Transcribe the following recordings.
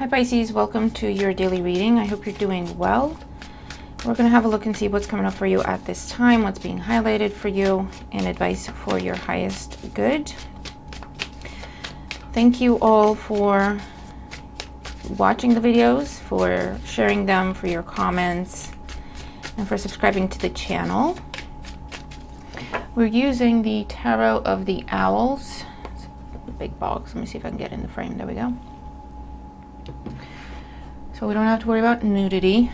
Hi Pisces, welcome to your daily reading. I hope you're doing well. We're going to have a look and see what's coming up for you at this time, what's being highlighted for you, and advice for your highest good. Thank you all for watching the videos, for sharing them, for your comments, and for subscribing to the channel. We're using the Tarot of the Owls. It's a big box. Let me see if I can get in the frame. There we go. So we don't have to worry about nudity.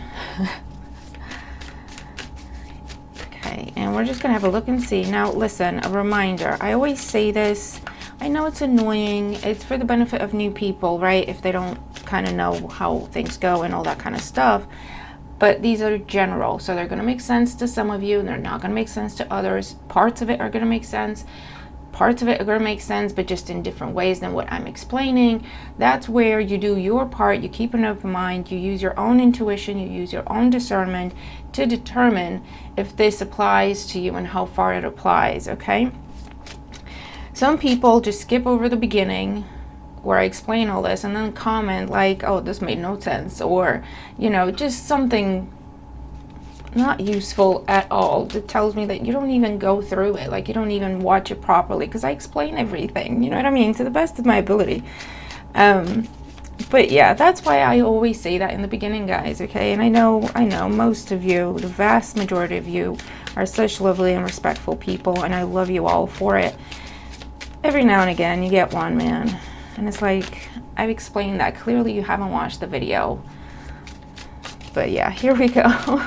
Okay, and we're just gonna have a look and see. Now listen, a reminder, I always say this, I know it's annoying, it's for the benefit of new people, right? If they don't kind of know how things go and all that kind of stuff. But these are general, so they're gonna make sense to some of you and they're not gonna make sense to others. Parts of it are gonna make sense. Parts of it are going to make sense, but just in different ways than what I'm explaining. That's where you do your part. You keep an open mind. You use your own intuition. You use your own discernment to determine if this applies to you and how far it applies, okay? Some people just skip over the beginning where I explain all this and then comment like, oh, this made no sense, or, you know, just something not useful at all. It tells me that you don't even go through it, like you don't even watch it properly, because I explain everything, you know what I mean, to the best of my ability. But yeah, that's why I always say that in the beginning, guys, okay? And I know most of you, the vast majority of you, are such lovely and respectful people, and I love you all for it. Every now and again you get one, man, and it's like, I've explained that clearly. You haven't watched the video. But yeah, here we go.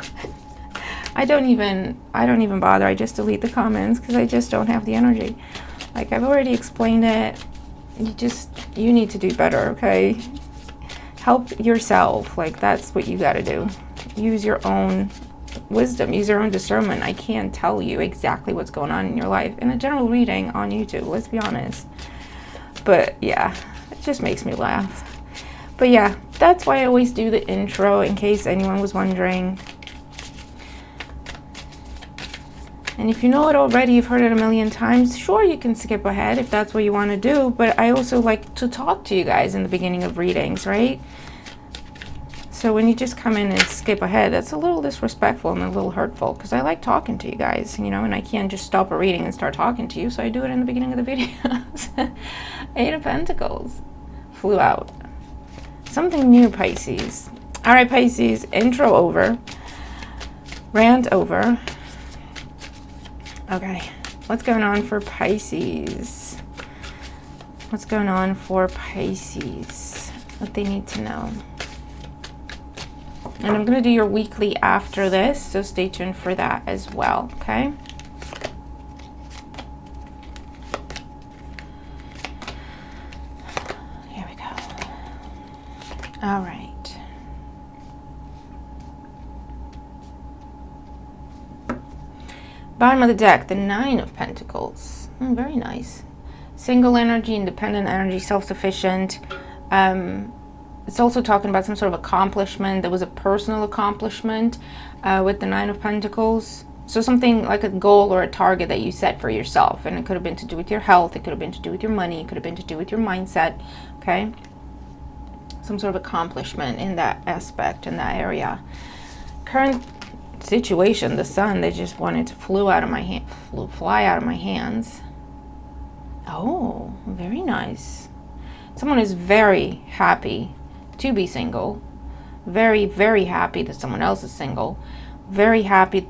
I don't even bother. I just delete the comments because I just don't have the energy. Like, I've already explained it. You need to do better, okay? Help yourself. Like, that's what you got to do. Use your own wisdom. Use your own discernment. I can't tell you exactly what's going on in your life in a general reading on YouTube. Let's be honest. But yeah, it just makes me laugh. But yeah, that's why I always do the intro, in case anyone was wondering. And if you know it already, you've heard it a million times, sure, you can skip ahead if that's what you want to do. But I also like to talk to you guys in the beginning of readings, right? So when you just come in and skip ahead, that's a little disrespectful and a little hurtful, because I like talking to you guys, you know, and I can't just stop a reading and start talking to you. So I do it in the beginning of the videos. Eight of Pentacles flew out. Something new, Pisces. All right, Pisces, intro over. Rant over. Okay, what's going on for Pisces? What's going on for Pisces? What they need to know. And I'm going to do your weekly after this, so stay tuned for that as well, okay? Here we go. All right. Bottom of the deck, the Nine of Pentacles. Very nice. Single energy, independent energy, self-sufficient. It's also talking about some sort of accomplishment. There was a personal accomplishment with the Nine of Pentacles. So something like a goal or a target that you set for yourself. And it could have been to do with your health. It could have been to do with your money. It could have been to do with your mindset. Okay? Some sort of accomplishment in that aspect, in that area. Current situation, the sun, they just wanted to fly out of my hands. Oh, very nice. Someone is very happy to be single, very, very happy that someone else is single, very happy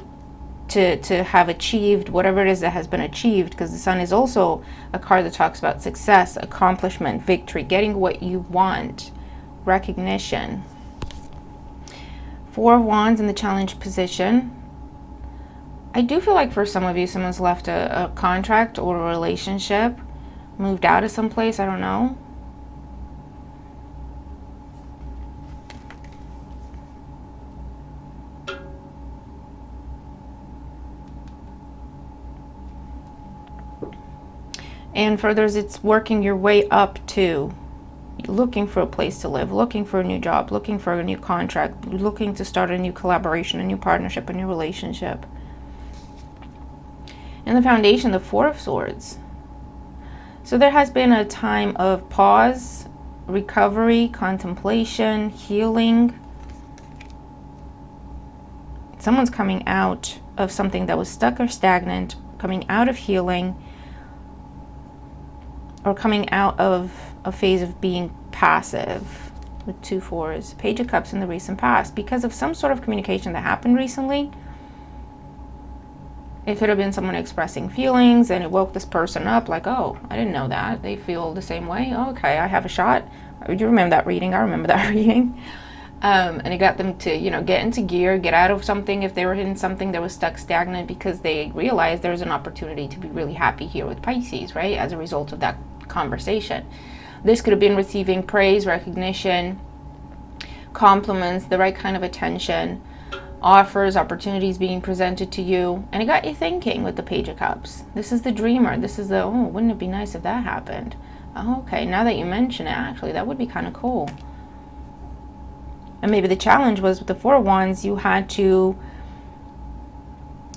to have achieved whatever it is that has been achieved, because the sun is also a card that talks about success, accomplishment, victory, getting what you want, recognition. Four of Wands in the challenge position. I do feel like for some of you, someone's left a contract or a relationship, moved out of someplace, I don't know. And for others, it's working your way up to looking for a place to live, looking for a new job, looking for a new contract, looking to start a new collaboration, a new partnership, a new relationship. And the foundation, the Four of Swords. So there has been a time of pause recovery, contemplation, healing. Someone's coming out of something that was stuck or stagnant, coming out of healing, or coming out of a phase of being passive with 2 4s. Page of Cups in the recent past. Because of some sort of communication that happened recently, it could have been someone expressing feelings and it woke this person up like, oh, I didn't know that. They feel the same way. Oh, okay, I have a shot. Do you remember that reading? I remember that reading. And it got them to, get into gear, get out of something if they were in something that was stuck stagnant, because they realized there's an opportunity to be really happy here with Pisces, right? As a result of that conversation. This could have been receiving praise, recognition, compliments, the right kind of attention, offers, opportunities being presented to you. And it got you thinking with the Page of Cups. This is the dreamer. This is the, oh, wouldn't it be nice if that happened? Oh, okay, now that you mention it, actually, that would be kind of cool. And maybe the challenge was with the 4 of Wands, you had to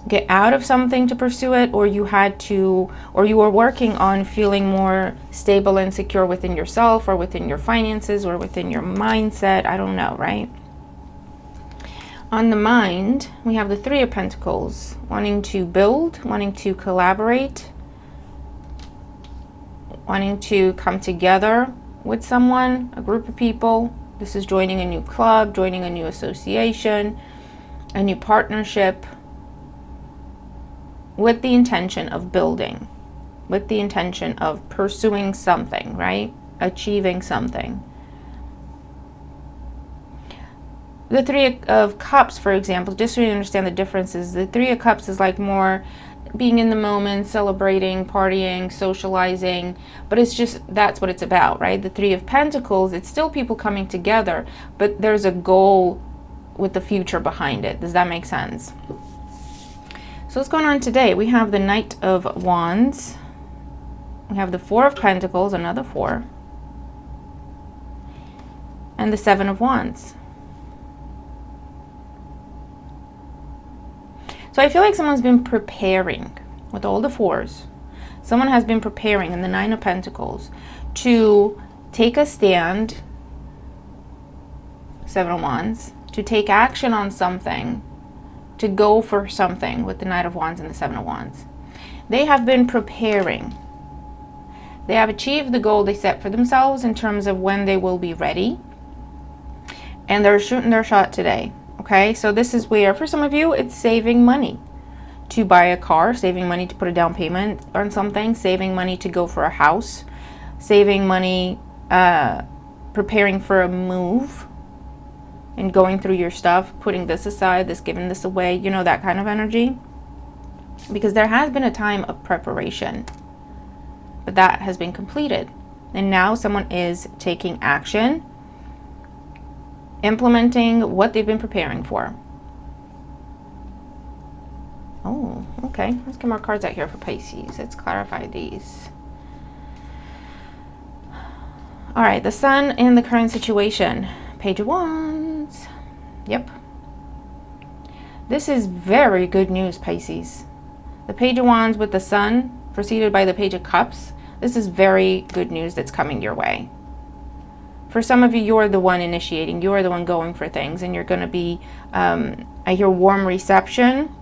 get out of something to pursue it, or you were working on feeling more stable and secure within yourself, or within your finances, or within your mindset. I don't know, right? On the mind, we have the 3 of Pentacles, wanting to build, wanting to collaborate, wanting to come together with someone, a group of people. This is joining a new club, joining a new association, a new partnership, with the intention of building, with the intention of pursuing something, right? Achieving something. The 3 of Cups, for example, just so you understand the differences, the 3 of Cups is like more being in the moment, celebrating, partying, socializing, but it's just, that's what it's about, right? The 3 of Pentacles, it's still people coming together, but there's a goal with the future behind it. Does that make sense? So what's going on today? We have the Knight of Wands. We have the 4 of Pentacles, another 4. And the 7 of Wands. So I feel like someone's been preparing with all the 4s. Someone has been preparing in the 9 of Pentacles to take a stand, 7 of Wands, to take action on something, to go for something with the Knight of Wands and the 7 of Wands. They have been preparing. They have achieved the goal they set for themselves in terms of when they will be ready. And they're shooting their shot today. Okay, so this is where, for some of you, it's saving money to buy a car, saving money to put a down payment on something, saving money to go for a house, saving money, preparing for a move, and going through your stuff, putting this aside, this, giving this away, that kind of energy. Because there has been a time of preparation, but that has been completed. And now someone is taking action, implementing what they've been preparing for. Oh, okay. Let's get more cards out here for Pisces. Let's clarify these. All right, the Sun in the current situation. Page of Wands. Yep. This is very good news, Pisces. The Page of Wands with the Sun, preceded by the Page of Cups. This is very good news that's coming your way. For some of you, you're the one initiating. You're the one going for things, and you're going to be, I hear warm reception.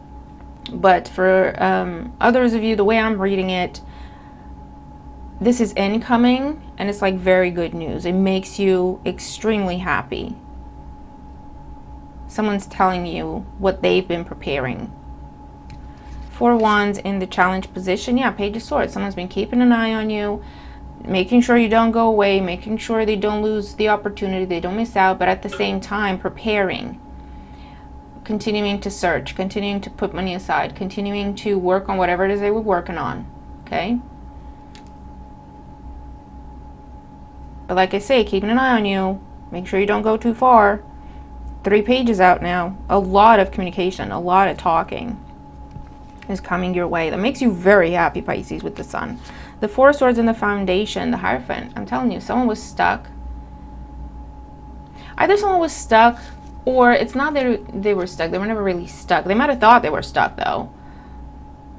But for others of you, the way I'm reading it, this is incoming, and it's like very good news. It makes you extremely happy. Someone's telling you what they've been preparing. 4 Wands in the challenge position. Yeah, Page of Swords. Someone's been keeping an eye on you, making sure you don't go away, making sure they don't lose the opportunity, they don't miss out, but at the same time preparing, continuing to search, continuing to put money aside, continuing to work on whatever it is they were working on. Okay? But like I say, keeping an eye on you, make sure you don't go too far. 3 pages out now. A lot of communication, a lot of talking is coming your way. That makes you very happy, Pisces, with the Sun. The 4 Swords in the foundation, the Hierophant. I'm telling you, someone was stuck. Either someone was stuck, or it's not that they were stuck. They were never really stuck. They might have thought they were stuck, though.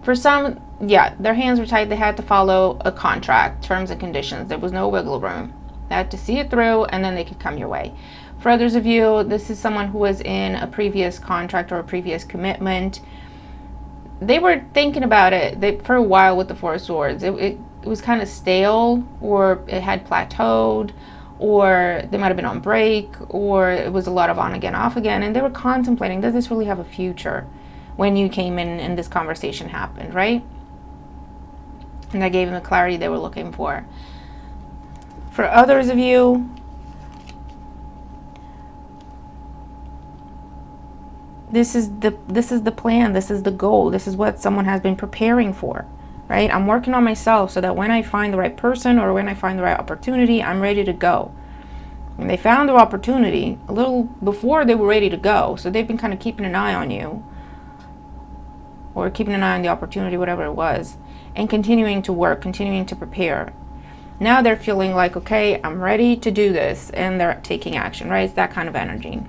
For some, yeah, their hands were tied. They had to follow a contract, terms and conditions. There was no wiggle room. They had to see it through, and then they could come your way. For others of you, this is someone who was in a previous contract or a previous commitment. They were thinking about it for a while with the Four of Swords. It was kind of stale, or it had plateaued, or they might have been on break, or it was a lot of on again, off again, and they were contemplating, does this really have a future, when you came in and this conversation happened, right? And that gave them the clarity they were looking for. For others of you, this is the plan, this is the goal, this is what someone has been preparing for, right? I'm working on myself so that when I find the right person or when I find the right opportunity, I'm ready to go. And they found their opportunity a little before they were ready to go. So they've been kind of keeping an eye on you, or keeping an eye on the opportunity, whatever it was, and continuing to work, continuing to prepare. Now they're feeling like, okay, I'm ready to do this, and they're taking action, right? It's that kind of energy.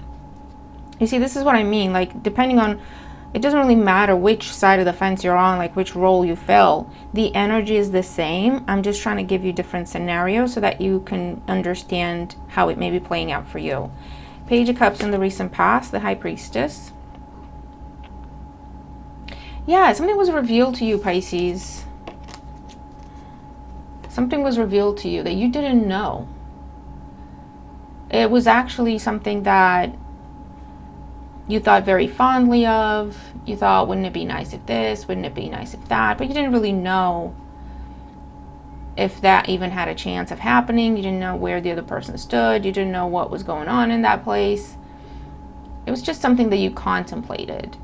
You see, this is what I mean. Like, depending on, it doesn't really matter which side of the fence you're on, like which role you fill. The energy is the same. I'm just trying to give you different scenarios so that you can understand how it may be playing out for you. Page of Cups in the recent past, the High Priestess. Yeah, something was revealed to you, Pisces. Something was revealed to you that you didn't know. It was actually something that you thought very fondly of. You thought, wouldn't it be nice if this? Wouldn't it be nice if that? But you didn't really know if that even had a chance of happening. You didn't know where the other person stood. You didn't know what was going on in that place. It was just something that you contemplated.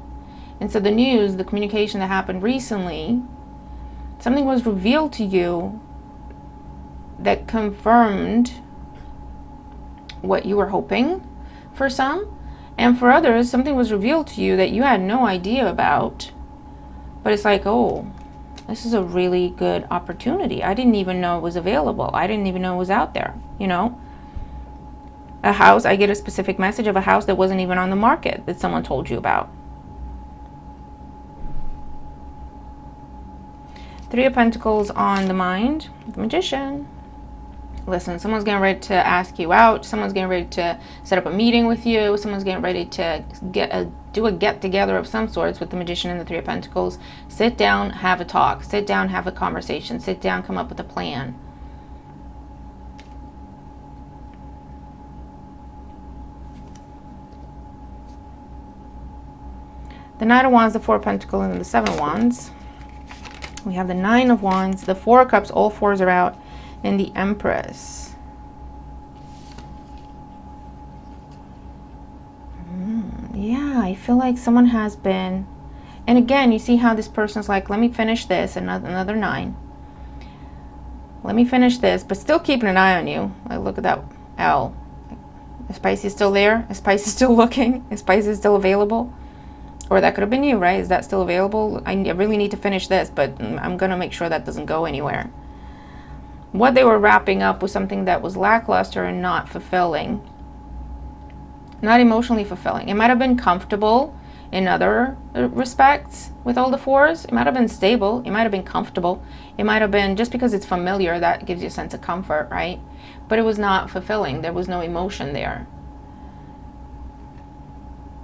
And so the news, the communication that happened recently, something was revealed to you that confirmed what you were hoping for some. And for others, something was revealed to you that you had no idea about. But it's like, oh, this is a really good opportunity. I didn't even know it was available. I didn't even know it was out there, you know. A house, I get a specific message of a house that wasn't even on the market that someone told you about. Three of Pentacles on the mind, the Magician. Listen, someone's getting ready to ask you out. Someone's getting ready to set up a meeting with you. Someone's getting ready to do a get-together of some sorts with the Magician and the Three of Pentacles. Sit down, have a talk. Sit down, have a conversation. Sit down, come up with a plan. The Knight of Wands, the Four of Pentacles, and the Seven of Wands. We have the Nine of Wands, the Four of Cups, all fours are out, and the Empress. Yeah, I feel like someone has been, and again, you see how this person's like, let me finish this, another nine. Let me finish this, but still keeping an eye on you. Like, look at that L. Is Pisces still there? Is Pisces still looking? Is Pisces still available? Or that could have been you, right? Is that still available? I really need to finish this, but I'm going to make sure that doesn't go anywhere. What they were wrapping up was something that was lackluster and not fulfilling. Not emotionally fulfilling. It might have been comfortable in other respects with all the fours. It might have been stable. It might have been comfortable. It might have been, just because it's familiar, that gives you a sense of comfort, right? But it was not fulfilling. There was no emotion there.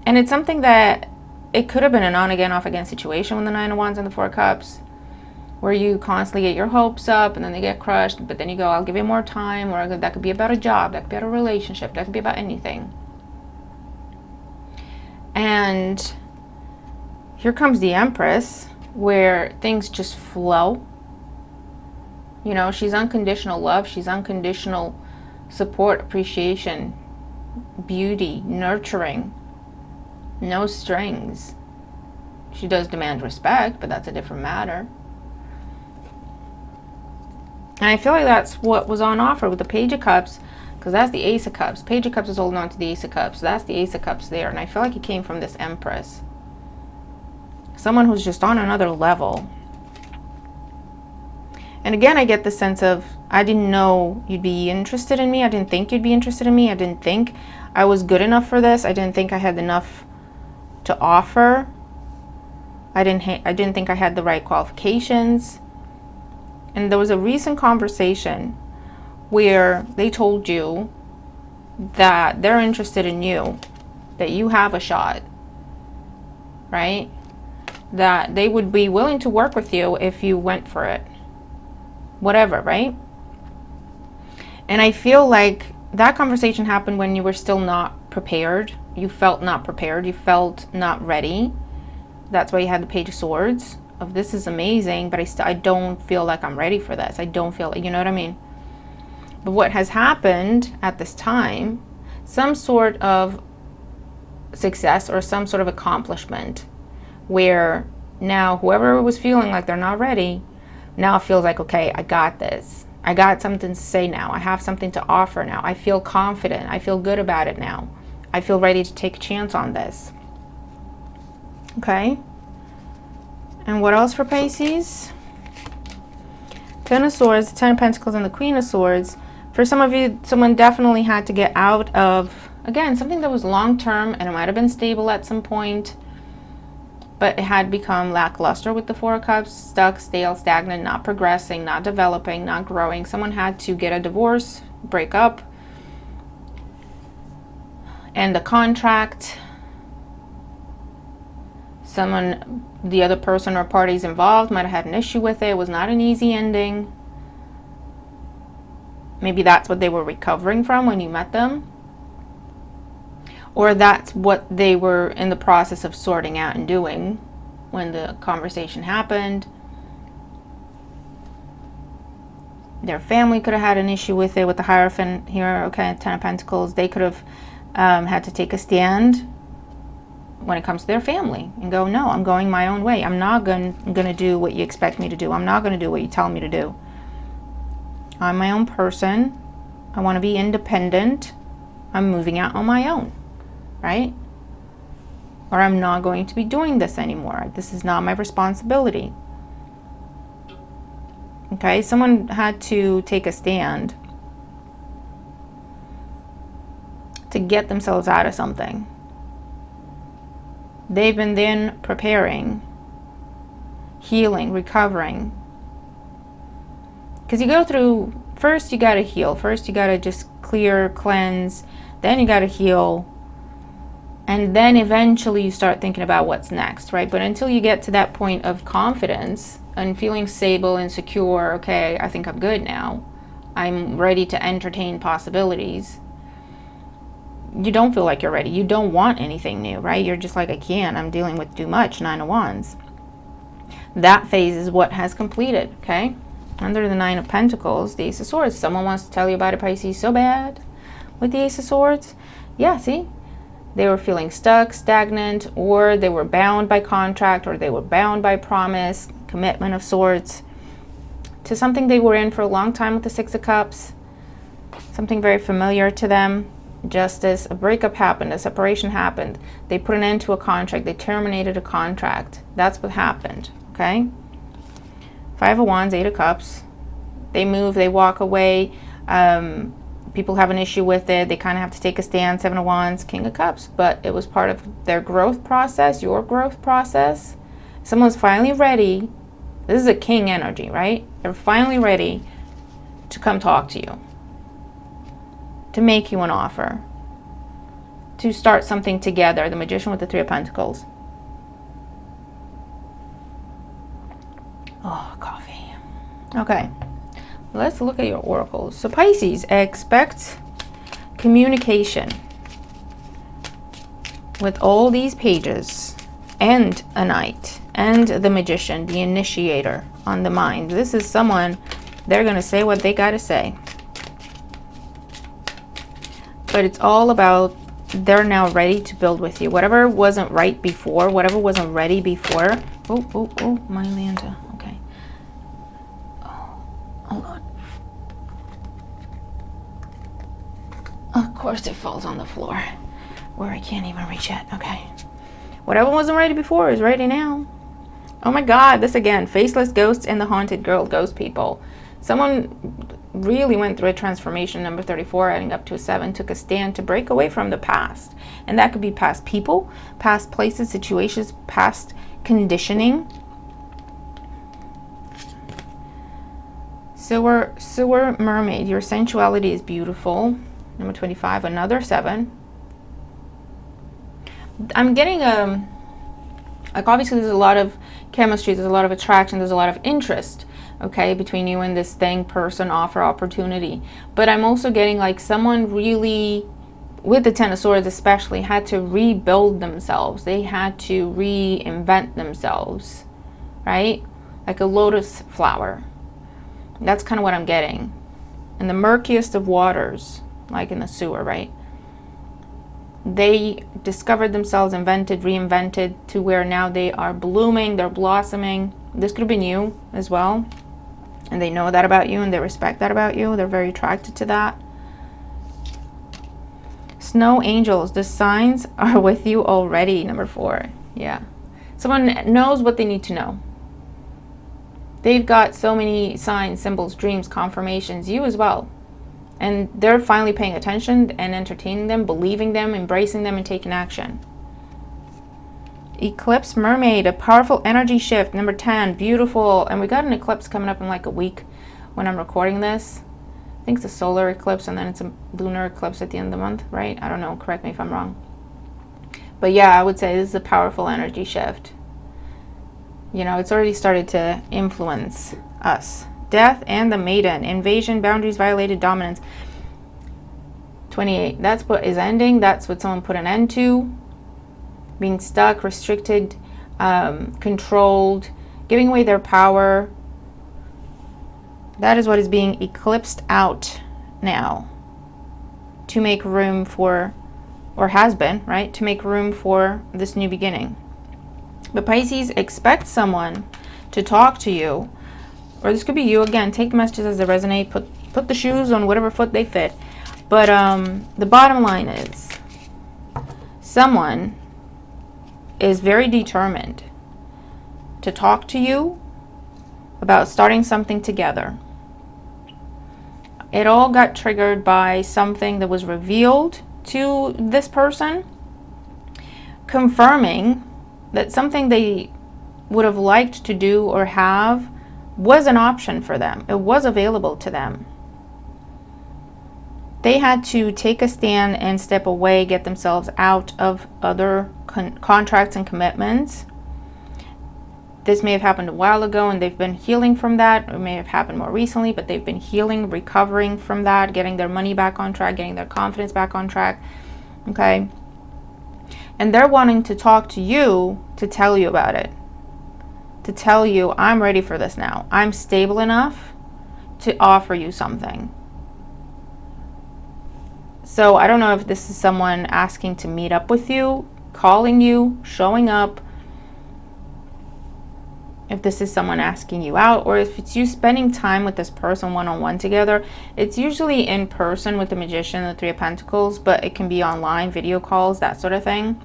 And it's something that, it could have been an on-again, off-again situation with the Nine of Wands and the Four of Cups, where you constantly get your hopes up and then they get crushed, but then you go, I'll give you more time, or that could be about a job, that could be about a relationship, that could be about anything. And here comes the Empress, where things just flow. You know, she's unconditional love, she's unconditional support, appreciation, beauty, nurturing. No strings. She does demand respect, but that's a different matter. And I feel like that's what was on offer with the Page of Cups, because that's the Ace of Cups. Page of Cups is holding on to the Ace of Cups. So that's the Ace of Cups there. And I feel like it came from this Empress. Someone who's just on another level. And again, I get the sense of, I didn't know you'd be interested in me. I didn't think you'd be interested in me. I didn't think I was good enough for this. I didn't think I had enough to offer. I didn't think I had the right qualifications. And there was a recent conversation where they told you that they're interested in you, that you have a shot, right? That they would be willing to work with you if you went for it. Whatever, right? And I feel like that conversation happened when you were still not prepared. You felt not prepared. You felt not ready. That's why you had the Page of Swords of this is amazing, but I don't feel like I'm ready for this. I don't feel, you know what I mean? But what has happened at this time, some sort of success or some sort of accomplishment where now whoever was feeling like they're not ready now feels like, okay, I got this. I got something to say now. I have something to offer now. I feel confident. I feel good about it now. I feel ready to take a chance on this. Okay? And what else for Pisces? Ten of Swords, Ten of Pentacles, and the Queen of Swords. For some of you, someone definitely had to get out of, again, something that was long-term and it might have been stable at some point, but it had become lackluster with the Four of Cups, stuck, stale, stagnant, not progressing, not developing, not growing. Someone had to get a divorce, break up, end a contract. Someone, the other person or parties involved might have had an issue with it. It was not an easy ending. Maybe that's what they were recovering from when you met them. Or that's what they were in the process of sorting out and doing when the conversation happened. Their family could have had an issue with it, with the Hierophant here, okay, Ten of Pentacles. They could have had to take a stand when it comes to their family and go, no, I'm going my own way. I'm not going to do what you expect me to do. I'm not going to do what you tell me to do. I'm my own person. I want to be independent. I'm moving out on my own, right? Or I'm not going to be doing this anymore. This is not my responsibility. Okay, someone had to take a stand to get themselves out of something. They've been then preparing, healing, recovering. Because you go through, first you got to heal. First you got to just clear, cleanse. Then you got to heal. And then eventually you start thinking about what's next, right? But until you get to that point of confidence and feeling stable and secure, okay, I think I'm good now. I'm ready to entertain possibilities. You don't feel like you're ready. You don't want anything new, right? You're just like, I can't. I'm dealing with too much. Nine of Wands. That phase is what has completed, okay? Under the Nine of Pentacles, the Ace of Swords. Someone wants to tell you about a Pisces so bad with the Ace of Swords. Yeah, see? They were feeling stuck, stagnant, or they were bound by contract, or they were bound by promise, commitment of sorts, to something they were in for a long time with the Six of Cups, something very familiar to them. Justice, a breakup happened, a separation happened. They put an end to a contract. They terminated a contract. That's what happened, okay? Five of Wands, Eight of Cups. They move, they walk away. People have an issue with it. They kind of have to take a stand. Seven of Wands, King of Cups. But it was part of their growth process, your growth process. Someone's finally ready. This is a king energy, right? They're finally ready to come talk to you, to make you an offer, to start something together. The Magician with the Three of Pentacles. Oh, coffee. Okay, let's look at your oracles. So Pisces, expect communication with all these pages and a Knight and the Magician, the initiator on the mind. This is someone, they're going to say what they got to say. But it's all about they're now ready to build with you. Whatever wasn't right before, whatever wasn't ready before. Oh, my Lanta. Okay. Oh, hold on. Of course it falls on the floor where I can't even reach it. Okay. Whatever wasn't ready before is ready now. Oh my God, this again. Faceless ghosts and the haunted girl, ghost people. Someone really went through a transformation, number 34, adding up to a 7, took a stand to break away from the past. And that could be past people, past places, situations, past conditioning. Sewer mermaid. Your sensuality is beautiful. Number 25, another 7. I'm getting like obviously there's a lot of chemistry, there's a lot of attraction, there's a lot of interest, okay, between you and this thing, person, offer, opportunity. But I'm also getting like someone really, with the Ten of Swords especially, had to rebuild themselves. They had to reinvent themselves, right? Like a lotus flower. That's kind of what I'm getting. In the murkiest of waters, like in the sewer, right? They discovered themselves, invented, reinvented to where now they are blooming, they're blossoming. This could have been you as well. And they know that about you and they respect that about you. They're very attracted to that. Snow angels, the signs are with you already, number 4. Yeah. Someone knows what they need to know. They've got so many signs, symbols, dreams, confirmations, you as well. And they're finally paying attention and entertaining them, believing them, embracing them, and taking action. Eclipse mermaid, a powerful energy shift, number 10, beautiful. And we got an eclipse coming up in like a week when I'm recording this. I think it's a solar eclipse and then it's a lunar eclipse at the end of the month, right? I don't know, correct me if I'm wrong. But yeah, I would say this is a powerful energy shift. You know, it's already started to influence us. Death and the maiden, invasion, boundaries violated, dominance. 28, that's what is ending. That's what someone put an end to. Being stuck, restricted, controlled, giving away their power. That is what is being eclipsed out now to make room for, or has been, right, to make room for this new beginning. But Pisces, expect someone to talk to you, or this could be you again. Take the messages as they resonate. Put the shoes on whatever foot they fit. But the bottom line is, someone is very determined to talk to you about starting something together. It all got triggered by something that was revealed to this person, confirming that something they would have liked to do or have was an option for them. It was available to them. They had to take a stand and step away, get themselves out of other contracts and commitments. This may have happened a while ago and they've been healing from that. It may have happened more recently, but they've been healing, recovering from that, getting their money back on track, getting their confidence back on track. Okay? And they're wanting to talk to you to tell you about it. To tell you, I'm ready for this now. I'm stable enough to offer you something. So I don't know if this is someone asking to meet up with you, calling you, showing up. If this is someone asking you out, or if it's you spending time with this person one-on-one together. It's usually in person with the Magician, the 3 of Pentacles, but it can be online, video calls, that sort of thing.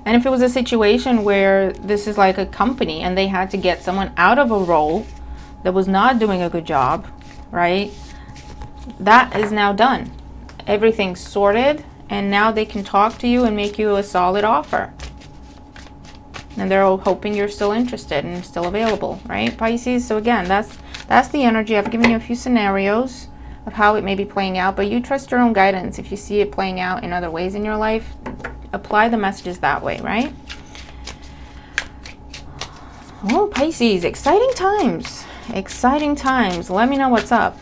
And if it was a situation where this is like a company and they had to get someone out of a role that was not doing a good job, right? That is now done. Everything's sorted and now they can talk to you and make you a solid offer. And they're hoping you're still interested and still available, right, Pisces? So again, that's the energy. I've given you a few scenarios of how it may be playing out, but you trust your own guidance. If you see it playing out in other ways in your life, apply the messages that way, right? Oh, Pisces, exciting times. Exciting times. Let me know what's up.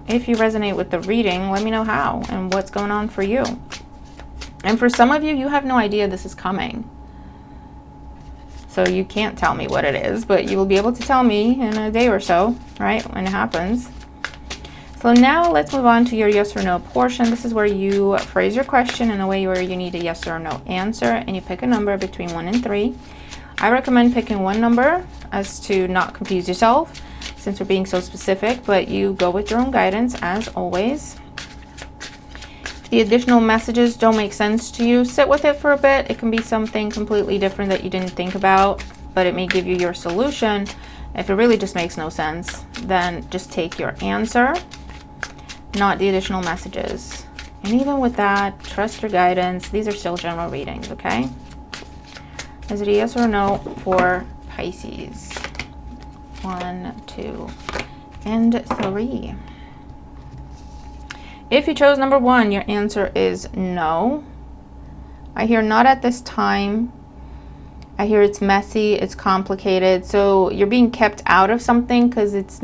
If you resonate with the reading, let me know how and what's going on for you. And for some of you, you have no idea this is coming. So you can't tell me what it is, but you will be able to tell me in a day or so, right, when it happens. So now let's move on to your yes or no portion. This is where you phrase your question in a way where you need a yes or no answer, and you pick a number between 1 and 3. I recommend picking one number as to not confuse yourself, since we're being so specific, but you go with your own guidance as always. If the additional messages don't make sense to you, sit with it for a bit. It can be something completely different that you didn't think about, but it may give you your solution. If it really just makes no sense, then just take your answer, not the additional messages. And even with that, trust your guidance. These are still general readings, okay? Is it a yes or no for Pisces? 1, 2, and 3. If you chose number 1, your answer is no. I hear not at this time. I hear it's messy, it's complicated. So you're being kept out of something because it's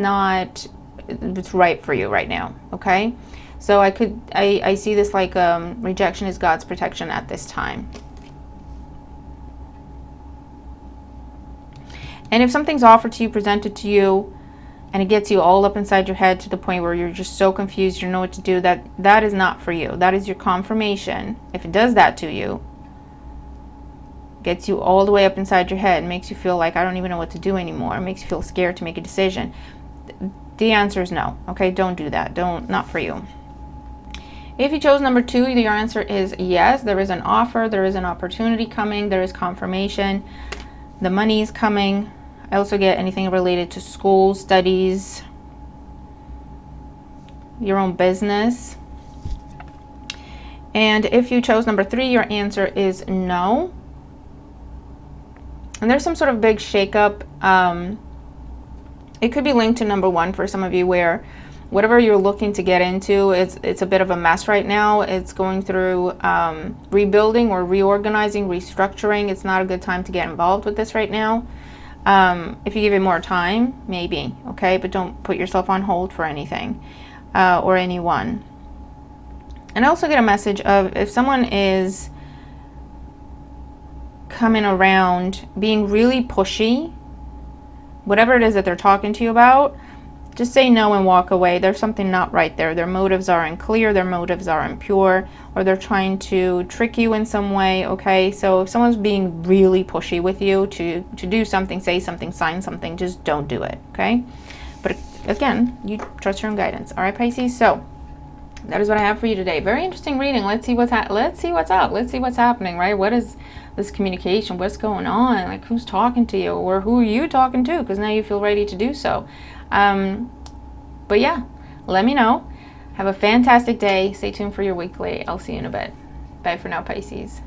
right for you right now, okay? So I see this like rejection is God's protection at this time. And if something's offered to you, presented to you, and it gets you all up inside your head to the point where you're just so confused, you don't know what to do, that is not for you. That is your confirmation. If it does that to you, gets you all the way up inside your head, makes you feel like I don't even know what to do anymore, it makes you feel scared to make a decision, the answer is no, okay? Don't do that. Not for you. If you chose number 2, your answer is yes. There is an offer, there is an opportunity coming, there is confirmation, the money is coming. I also get anything related to school, studies, your own business. And if you chose number 3, your answer is no. And there's some sort of big shakeup. It could be linked to number 1 for some of you, where whatever you're looking to get into, it's a bit of a mess right now. It's going through rebuilding or reorganizing, restructuring. It's not a good time to get involved with this right now. If you give it more time, maybe, okay? But don't put yourself on hold for anything or anyone. And I also get a message of if someone is coming around being really pushy, whatever it is that they're talking to you about, just say no and walk away. There's something not right there. Their motives are unclear, their motives are impure, or they're trying to trick you in some way, okay? So if someone's being really pushy with you to do something, say something, sign something, just don't do it, okay? But again, you trust your own guidance. All right, Pisces? So that is what I have for you today. Very interesting reading. Let's see what's up. Let's see what's happening, right? What is this communication? What's going on? Like, who's talking to you, or who are you talking to? Because now you feel ready to do so. But yeah, let me know. Have a fantastic day. Stay tuned for your weekly. I'll see you in a bit. Bye for now, Pisces.